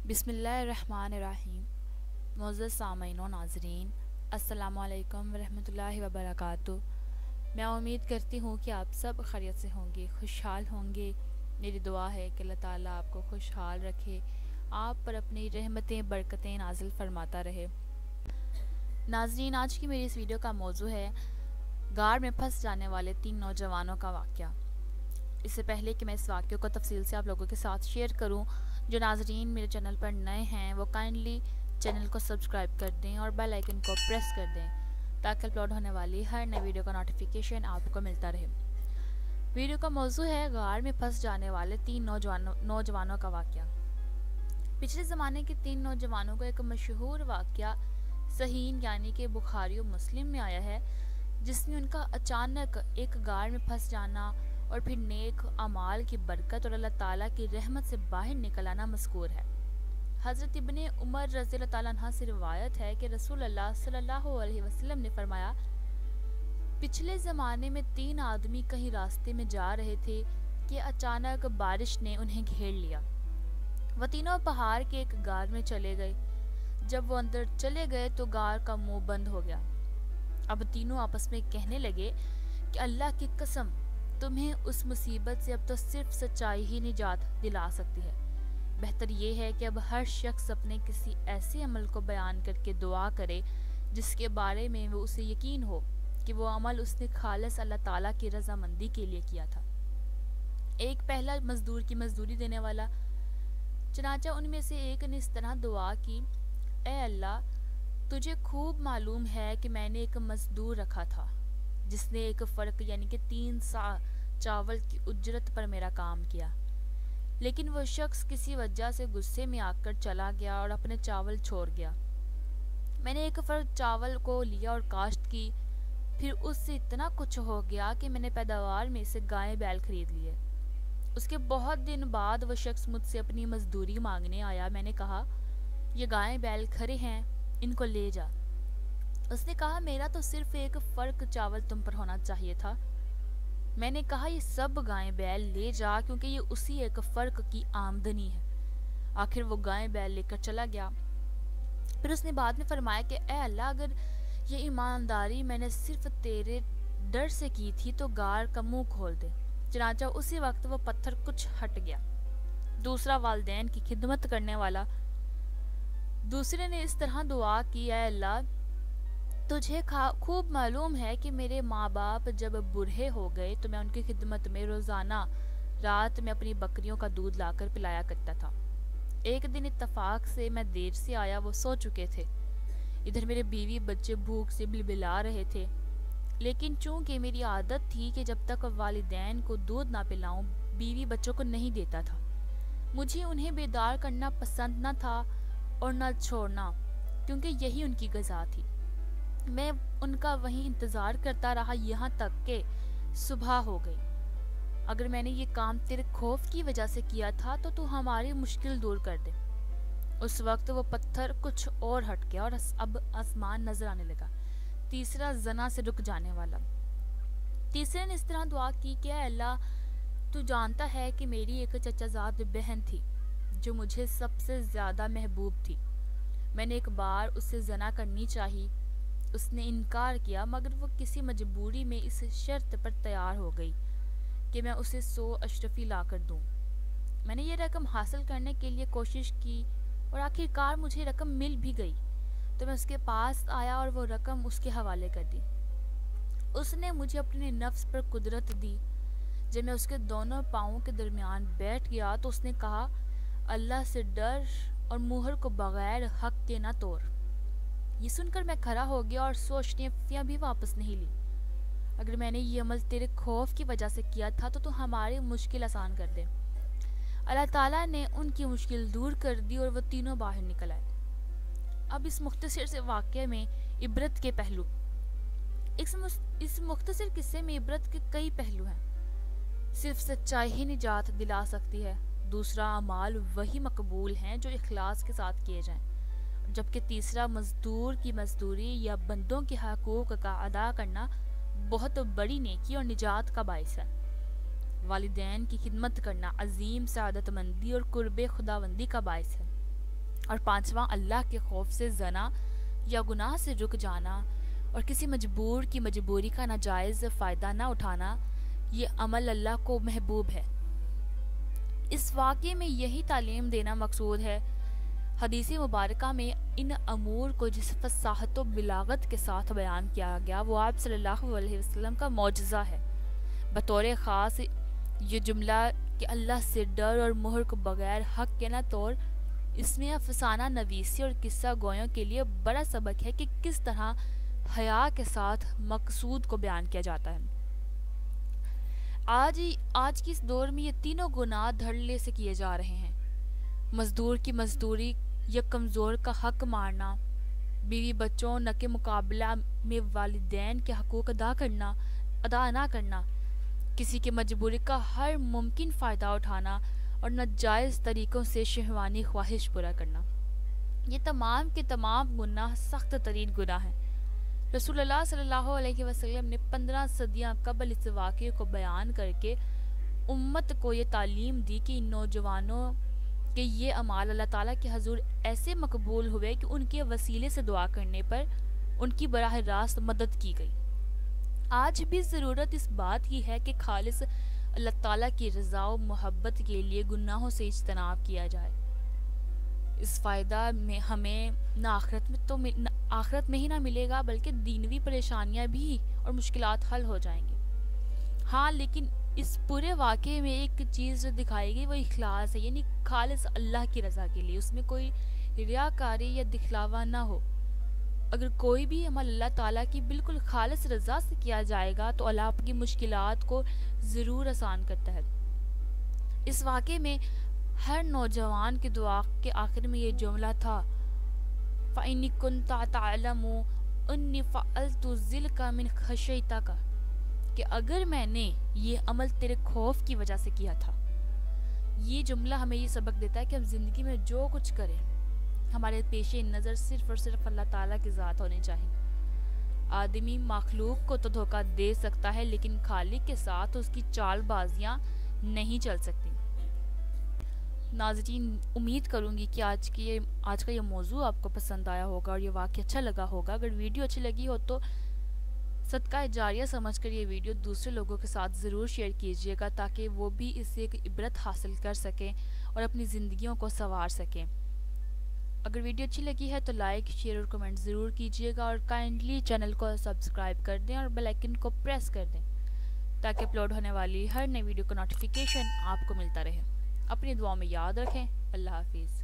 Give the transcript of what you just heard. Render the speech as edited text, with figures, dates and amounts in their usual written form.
بسم اللہ الرحمن الرحیم۔ معزز سامعین و ناظرین، السلام علیکم ورحمۃ اللہ وبرکاتہ۔ میں امید کرتی ہوں کہ آپ سب خیریت سے ہوں گے، خوشحال ہوں گے۔ میری دعا ہے کہ اللہ تعالیٰ آپ کو خوشحال رکھے، آپ پر اپنی رحمتیں برکتیں نازل فرماتا رہے۔ ناظرین، آج کی میری اس ویڈیو کا موضوع ہے غار میں پھنس جانے والے 3 نوجوانوں کا واقعہ۔ اس سے پہلے کہ میں اس واقعے کو تفصیل سے آپ لوگوں کے ساتھ شیئر کروں، جو ناظرین میرے چینل پر نئے ہیں وہ کائنڈلی چینل کو سبسکرائب کر دیں اور بیل آئیکن کو پریس کر دیں تاکہ اپلوڈ ہونے والی ہر نئی ویڈیو کا نوٹیفیکیشن آپ کو ملتا رہے۔ ویڈیو کا موضوع ہے غار میں پھنس جانے والے 3 نوجوانوں کا واقعہ۔ پچھلے زمانے کے 3 نوجوانوں کو ایک مشہور واقعہ صحیح یعنی کہ بخاری و مسلم میں آیا ہے، جس میں ان کا اچانک ایک غار میں پھنس جانا اور پھر نیک اعمال کی برکت اور اللہ تعالیٰ کی رحمت سے باہر نکل آنا مذکور ہے۔ حضرت ابن عمر رضی اللہ تعالیٰ عنہ سے روایت ہے کہ رسول اللہ صلی اللہ علیہ وسلم نے فرمایا، پچھلے زمانے میں 3 آدمی کہیں راستے میں جا رہے تھے کہ اچانک بارش نے انہیں گھیر لیا۔ وہ تینوں پہاڑ کے ایک غار میں چلے گئے۔ جب وہ اندر چلے گئے تو غار کا منہ بند ہو گیا۔ اب تینوں آپس میں کہنے لگے کہ اللہ کی قسم، تمہیں اس مصیبت سے اب تو صرف سچائی ہی نجات دلا سکتی ہے۔ بہتر یہ ہے کہ اب ہر شخص اپنے کسی ایسے عمل کو بیان کر کے دعا کرے جس کے بارے میں وہ اسے یقین ہو کہ وہ عمل اس نے خالص اللہ تعالیٰ کی رضامندی کے لیے کیا تھا۔ ایک پہلا مزدور کی مزدوری دینے والا، چنانچہ ان میں سے ایک نے اس طرح دعا کی، اے اللہ، تجھے خوب معلوم ہے کہ میں نے ایک مزدور رکھا تھا جس نے ایک فرق یعنی کہ 3 سا چاول کی اجرت پر میرا کام کیا، لیکن وہ شخص کسی وجہ سے غصے میں آ کر چلا گیا اور اپنے چاول چھوڑ گیا۔ میں نے ایک فرق چاول کو لیا اور کاشت کی، پھر اس سے اتنا کچھ ہو گیا کہ میں نے پیداوار میں سے گائے بیل خرید لیے۔ اس کے بہت دن بعد وہ شخص مجھ سے اپنی مزدوری مانگنے آیا۔ میں نے کہا، یہ گائے بیل کھڑے ہیں، ان کو لے جا۔ اس نے کہا، میرا تو صرف ایک فرق چاول تم پر ہونا چاہیے تھا۔ میں نے کہا، یہ سب گائے بیل لے جا کیونکہ یہ اسی ایک فرق کی آمدنی ہے۔ آخر وہ گائے بیل لے کر چلا گیا۔ پھر اس نے بعد میں فرمایا کہ اے اللہ، اگر یہ ایمانداری میں نے صرف تیرے ڈر سے کی تھی تو غار کا منہ کھول دے۔ چنانچہ اسی وقت وہ پتھر کچھ ہٹ گیا۔ دوسرا والدین کی خدمت کرنے والا، دوسرے نے اس طرح دعا کی، اے اللہ، تجھے خوب معلوم ہے کہ میرے ماں باپ جب بوڑھے ہو گئے تو میں ان کی خدمت میں روزانہ رات میں اپنی بکریوں کا دودھ لا کر پلایا کرتا تھا۔ ایک دن اتفاق سے میں دیر سے آیا، وہ سو چکے تھے۔ ادھر میرے بیوی بچے بھوک سے بلبلا رہے تھے، لیکن چونکہ میری عادت تھی کہ جب تک والدین کو دودھ نہ پلاؤں بیوی بچوں کو نہیں دیتا تھا۔ مجھے انہیں بیدار کرنا پسند نہ تھا اور نہ چھوڑنا، کیونکہ یہی ان کی غذا تھی۔ میں ان کا وہیں انتظار کرتا رہا یہاں تک کہ صبح ہو گئی۔ اگر میں نے یہ کام تیرے خوف کی وجہ سے کیا تھا تو ہماری مشکل دور کر دے۔ اس وقت وہ پتھر کچھ اور ہٹ گیا اور اب آسمان نظر آنے لگا۔ تیسرا زنا سے رک جانے والا، تیسرے نے اس طرح دعا کی کہ اے اللہ، تو جانتا ہے کہ میری ایک چچا زاد بہن تھی جو مجھے سب سے زیادہ محبوب تھی۔ میں نے ایک بار اس سے زنا کرنی چاہی، اس نے انکار کیا، مگر وہ کسی مجبوری میں اس شرط پر تیار ہو گئی کہ میں اسے 100 اشرفی لا کر دوں۔ میں نے یہ رقم حاصل کرنے کے لیے کوشش کی اور آخر کار مجھے رقم مل بھی گئی، تو میں اس کے پاس آیا اور وہ رقم اس کے حوالے کر دی۔ اس نے مجھے اپنے نفس پر قدرت دی۔ جب میں اس کے دونوں پاؤں کے درمیان بیٹھ گیا تو اس نے کہا، اللہ سے ڈر اور مہر کو بغیر حق کے نہ توڑ۔ یہ سن کر میں کھڑا ہو گیا اور 100 اشرفیاں بھی واپس نہیں لی۔ اگر میں نے یہ عمل تیرے خوف کی وجہ سے کیا تھا تو ہماری مشکل آسان کر دے۔ اللہ تعالیٰ نے ان کی مشکل دور کر دی اور وہ تینوں باہر نکل آئے۔ اب اس مختصر سے واقعے میں عبرت کے پہلو۔ اس مختصر قصے میں عبرت کے کئی پہلو ہیں۔ صرف سچائی ہی نجات دلا سکتی ہے۔ دوسرا، اعمال وہی مقبول ہیں جو اخلاص کے ساتھ کیے جائیں، جبکہ تیسرا، مزدور کی مزدوری یا بندوں کے حقوق کا ادا کرنا بہت بڑی نیکی اور نجات کا باعث ہے۔ والدین کی خدمت کرنا عظیم سعادت مندی اور قرب خداوندی کا باعث ہے۔ اور پانچواں اللہ کے خوف سے زنا یا گناہ سے رک جانا اور کسی مجبور کی مجبوری کا ناجائز فائدہ نہ اٹھانا، یہ عمل اللہ کو محبوب ہے۔ اس واقعے میں یہی تعلیم دینا مقصود ہے۔ حدیث مبارکہ میں ان امور کو جس فصاحت و بلاغت کے ساتھ بیان کیا گیا وہ آپ صلی اللہ علیہ وسلم کا معجزہ ہے۔ بطور خاص یہ جملہ کہ اللہ سے ڈر اور مہر کو بغیر حق کے نہ توڑ، اس میں افسانہ نویسی اور قصہ گویوں کے لیے بڑا سبق ہے کہ کس طرح حیا کے ساتھ مقصود کو بیان کیا جاتا ہے۔ آج کی اس دور میں یہ تینوں گناہ دھڑلے سے کیے جا رہے ہیں: مزدور کی مزدوری یا کمزور کا حق مارنا، بیوی بچوں نہ کے مقابلہ میں والدین کے حقوق ادا نہ کرنا، کسی کی مجبوری کا ہر ممکن فائدہ اٹھانا اور ناجائز طریقوں سے شہوانی خواہش پورا کرنا۔ یہ تمام کے تمام گناہ سخت ترین گناہ ہیں۔ رسول اللہ صلی اللہ علیہ وسلم نے 15 صدیاں قبل اس واقعے کو بیان کر کے امت کو یہ تعلیم دی کہ ان نوجوانوں کہ یہ اعمال اللہ تعالیٰ کے حضور ایسے مقبول ہوئے کہ ان کے وسیلے سے دعا کرنے پر ان کی براہ راست مدد کی گئی۔ آج بھی ضرورت اس بات کی ہے کہ خالص اللہ تعالیٰ کی رضا و محبت کے لیے گناہوں سے اجتناب کیا جائے۔ اس فائدہ میں ہمیں نہ آخرت میں ہی نہ ملے گا بلکہ دینوی پریشانیاں بھی اور مشکلات حل ہو جائیں گے۔ ہاں، لیکن اس پورے واقعے میں ایک چیز جو دکھائی گئی وہ اخلاص ہے، یعنی خالص اللہ کی رضا کے لیے، اس میں کوئی ریاکاری یا دکھلاوا نہ ہو۔ اگر کوئی بھی عمل اللہ تعالیٰ کی بالکل خالص رضا سے کیا جائے گا تو اللہ آپ کی مشکلات کو ضرور آسان کرتا ہے۔ اس واقعے میں ہر نوجوان کی دعا کے آخر میں یہ جملہ تھا: فَإِنِ كُنْتَ تَعْلَمُ أَنِّي فَعَلْتُ ذِلْكَ مِنْ خَشْيَتِكَ، کہ اگر میں نے یہ عمل تیرے خوف کی وجہ سے کیا تھا۔ یہ جملہ ہمیں یہ سبق دیتا ہے کہ ہم زندگی میں جو کچھ کریں ہمارے پیش نظر صرف اور صرف اللہ تعالیٰ کی ذات ہونی چاہیے۔ آدمی مخلوق کو تو دھوکہ دے سکتا ہے لیکن خالق کے ساتھ اس کی چال بازیاں نہیں چل سکتی۔ ناظرین، امید کروں گی کہ آج کا یہ موضوع آپ کو پسند آیا ہوگا اور یہ واقعہ اچھا لگا ہوگا۔ اگر ویڈیو اچھی لگی ہو تو صدقہ جاریہ سمجھ کر یہ ویڈیو دوسرے لوگوں کے ساتھ ضرور شیئر کیجیے گا تاکہ وہ بھی اس سے ایک عبرت حاصل کر سکیں اور اپنی زندگیوں کو سنوار سکیں۔ اگر ویڈیو اچھی لگی ہے تو لائک، شیئر اور کمنٹ ضرور کیجیے گا اور کائنڈلی چینل کو سبسکرائب کر دیں اور بیل آئیکن کو پریس کر دیں تاکہ اپلوڈ ہونے والی ہر نئی ویڈیو کا نوٹیفیکیشن آپ کو ملتا رہے۔ اپنی دعاؤں میں یاد رکھیں۔ اللہ حافظ۔